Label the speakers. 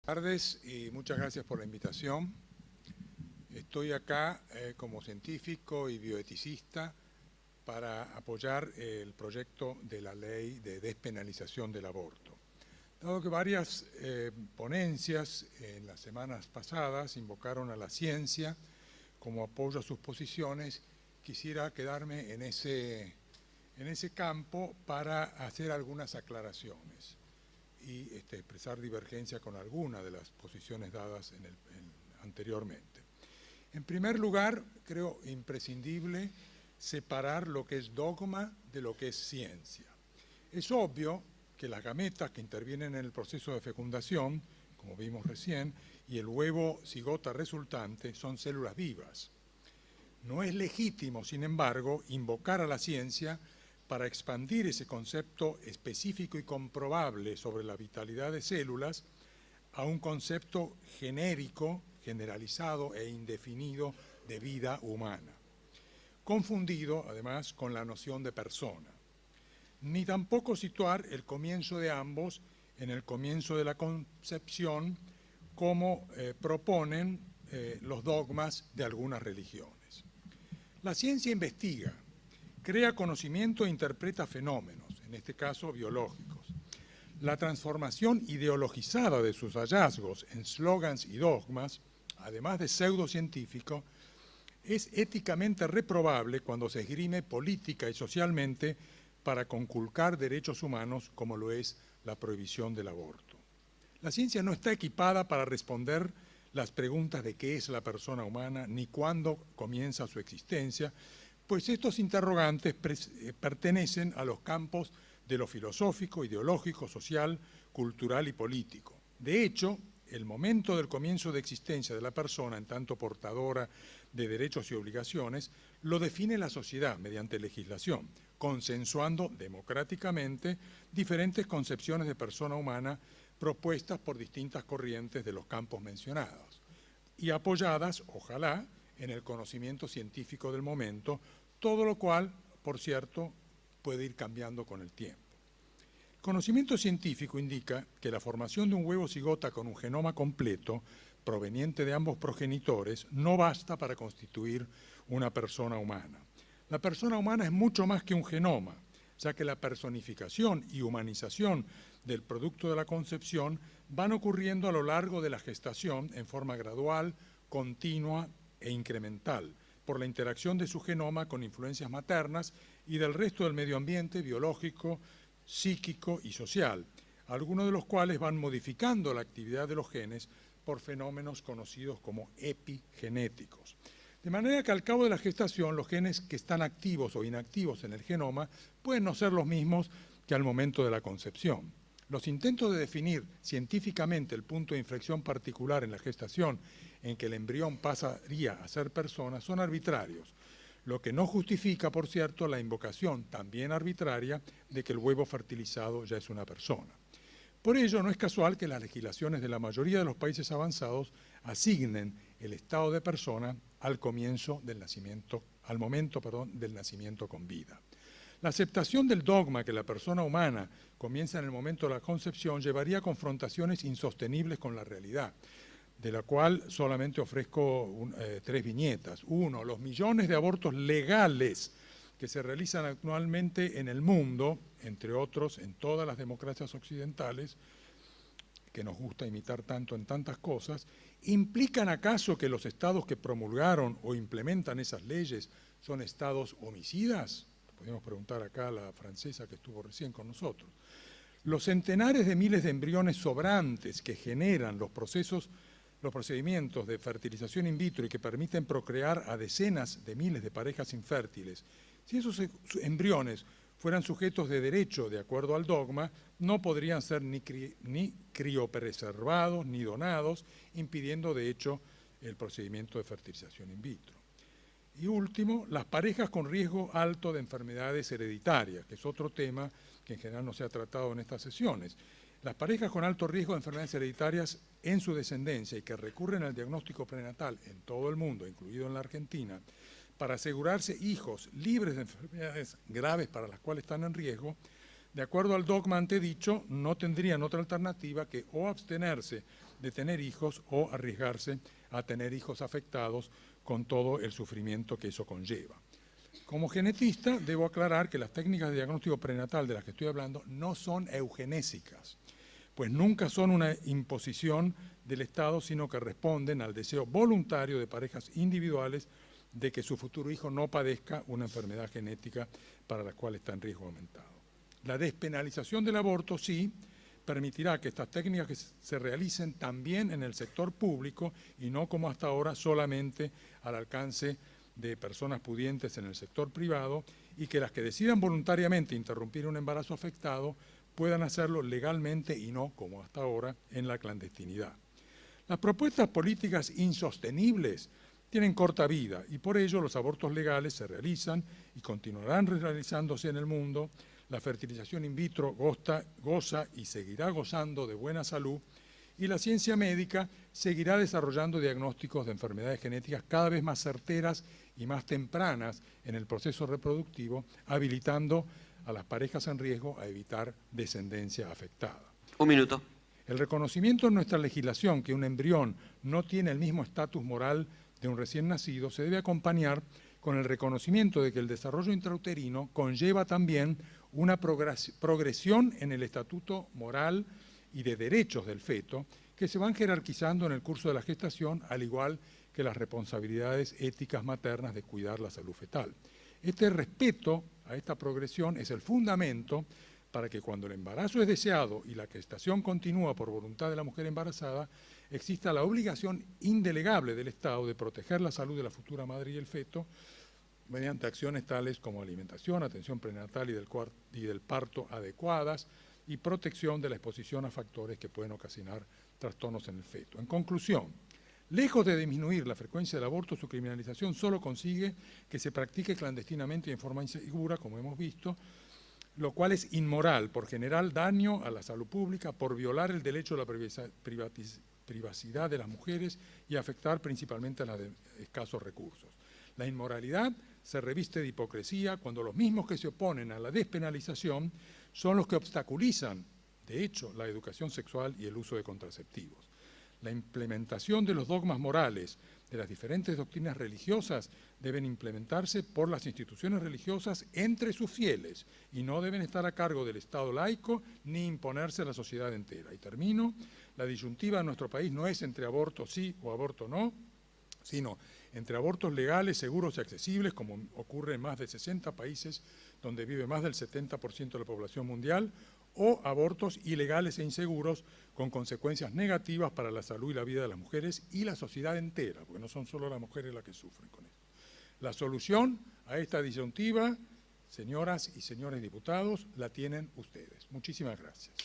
Speaker 1: Buenas tardes y muchas gracias por la invitación. Estoy acá como científico y bioeticista para apoyar el proyecto de la ley de despenalización del aborto. Dado que varias ponencias en las semanas pasadas invocaron a la ciencia como apoyo a sus posiciones, quisiera quedarme en ese campo para hacer algunas aclaraciones y expresar divergencia con alguna de las posiciones dadas anteriormente. En primer lugar, creo imprescindible separar lo que es dogma de lo que es ciencia. Es obvio que las gametas que intervienen en el proceso de fecundación, como vimos recién, y el huevo cigota resultante son células vivas. No es legítimo, sin embargo, invocar a la ciencia para expandir ese concepto específico y comprobable sobre la vitalidad de células a un concepto genérico, generalizado e indefinido de vida humana, confundido además con la noción de persona. Ni tampoco situar el comienzo de ambos en el comienzo de la concepción como proponen los dogmas de algunas religiones. La ciencia investiga, crea conocimiento e interpreta fenómenos, en este caso biológicos. La transformación ideologizada de sus hallazgos en slogans y dogmas, además de pseudocientífico, es éticamente reprobable cuando se esgrime política y socialmente para conculcar derechos humanos como lo es la prohibición del aborto. La ciencia no está equipada para responder las preguntas de qué es la persona humana ni cuándo comienza su existencia, pues estos interrogantes pertenecen a los campos de lo filosófico, ideológico, social, cultural y político. De hecho, el momento del comienzo de existencia de la persona, en tanto portadora de derechos y obligaciones, lo define la sociedad mediante legislación, consensuando democráticamente diferentes concepciones de persona humana propuestas por distintas corrientes de los campos mencionados y apoyadas, ojalá, en el conocimiento científico del momento, todo lo cual, por cierto, puede ir cambiando con el tiempo. El conocimiento científico indica que la formación de un huevo cigota con un genoma completo, proveniente de ambos progenitores, no basta para constituir una persona humana. La persona humana es mucho más que un genoma, ya que la personificación y humanización del producto de la concepción van ocurriendo a lo largo de la gestación en forma gradual, continua e incremental, por la interacción de su genoma con influencias maternas y del resto del medio ambiente biológico, psíquico y social, algunos de los cuales van modificando la actividad de los genes por fenómenos conocidos como epigenéticos. De manera que al cabo de la gestación, los genes que están activos o inactivos en el genoma pueden no ser los mismos que al momento de la concepción. Los intentos de definir científicamente el punto de inflexión particular en la gestación en que el embrión pasaría a ser persona son arbitrarios, lo que no justifica, por cierto, la invocación también arbitraria de que el huevo fertilizado ya es una persona. Por ello, no es casual que las legislaciones de la mayoría de los países avanzados asignen el estado de persona al momento del nacimiento con vida. La aceptación del dogma que la persona humana comienza en el momento de la concepción llevaría a confrontaciones insostenibles con la realidad, de la cual solamente ofrezco 3 viñetas. 1. Los millones de abortos legales que se realizan actualmente en el mundo, entre otros en todas las democracias occidentales, que nos gusta imitar tanto en tantas cosas, ¿implican acaso que los estados que promulgaron o implementan esas leyes son estados homicidas? Podemos preguntar acá a la francesa que estuvo recién con nosotros. Los centenares de miles de embriones sobrantes que generan los procedimientos de fertilización in vitro y que permiten procrear a decenas de miles de parejas infértiles, si esos embriones fueran sujetos de derecho de acuerdo al dogma, no podrían ser ni criopreservados ni donados, impidiendo de hecho el procedimiento de fertilización in vitro. Y último, las parejas con riesgo alto de enfermedades hereditarias, que es otro tema que en general no se ha tratado en estas sesiones. Las parejas con alto riesgo de enfermedades hereditarias en su descendencia y que recurren al diagnóstico prenatal en todo el mundo, incluido en la Argentina, para asegurarse hijos libres de enfermedades graves para las cuales están en riesgo, de acuerdo al dogma antedicho, no tendrían otra alternativa que o abstenerse de tener hijos o arriesgarse a tener hijos afectados con todo el sufrimiento que eso conlleva. Como genetista, debo aclarar que las técnicas de diagnóstico prenatal de las que estoy hablando no son eugenésicas, pues nunca son una imposición del Estado, sino que responden al deseo voluntario de parejas individuales de que su futuro hijo no padezca una enfermedad genética para la cual está en riesgo aumentado. La despenalización del aborto, sí, permitirá que estas técnicas que se realicen también en el sector público y no como hasta ahora solamente al alcance de personas pudientes en el sector privado, y que las que decidan voluntariamente interrumpir un embarazo afectado puedan hacerlo legalmente y no, como hasta ahora, en la clandestinidad. Las propuestas políticas insostenibles tienen corta vida y por ello los abortos legales se realizan y continuarán realizándose en el mundo. La fertilización in vitro goza y seguirá gozando de buena salud, y la ciencia médica seguirá desarrollando diagnósticos de enfermedades genéticas cada vez más certeras y más tempranas en el proceso reproductivo, habilitando a las parejas en riesgo a evitar descendencia afectada.
Speaker 2: Un minuto.
Speaker 1: El reconocimiento en nuestra legislación que un embrión no tiene el mismo estatus moral de un recién nacido se debe acompañar con el reconocimiento de que el desarrollo intrauterino conlleva también una progresión en el estatuto moral y de derechos del feto que se van jerarquizando en el curso de la gestación, al igual que las responsabilidades éticas maternas de cuidar la salud fetal. Este respeto a esta progresión es el fundamento para que cuando el embarazo es deseado y la gestación continúa por voluntad de la mujer embarazada, exista la obligación indelegable del Estado de proteger la salud de la futura madre y el feto mediante acciones tales como alimentación, atención prenatal y del parto adecuadas y protección de la exposición a factores que pueden ocasionar trastornos en el feto. En conclusión, lejos de disminuir la frecuencia del aborto, su criminalización solo consigue que se practique clandestinamente y en forma insegura, como hemos visto, lo cual es inmoral por generar daño a la salud pública, por violar el derecho a la privacidad de las mujeres y afectar principalmente a las de escasos recursos. La inmoralidad se reviste de hipocresía cuando los mismos que se oponen a la despenalización son los que obstaculizan, de hecho, la educación sexual y el uso de contraceptivos. La implementación de los dogmas morales de las diferentes doctrinas religiosas deben implementarse por las instituciones religiosas entre sus fieles y no deben estar a cargo del Estado laico ni imponerse a la sociedad entera. Y termino, la disyuntiva en nuestro país no es entre aborto sí o aborto no, sino entre abortos legales, seguros y accesibles, como ocurre en más de 60 países donde vive más del 70% de la población mundial, o abortos ilegales e inseguros con consecuencias negativas para la salud y la vida de las mujeres y la sociedad entera, porque no son solo las mujeres las que sufren con esto. La solución a esta disyuntiva, señoras y señores diputados, la tienen ustedes. Muchísimas gracias.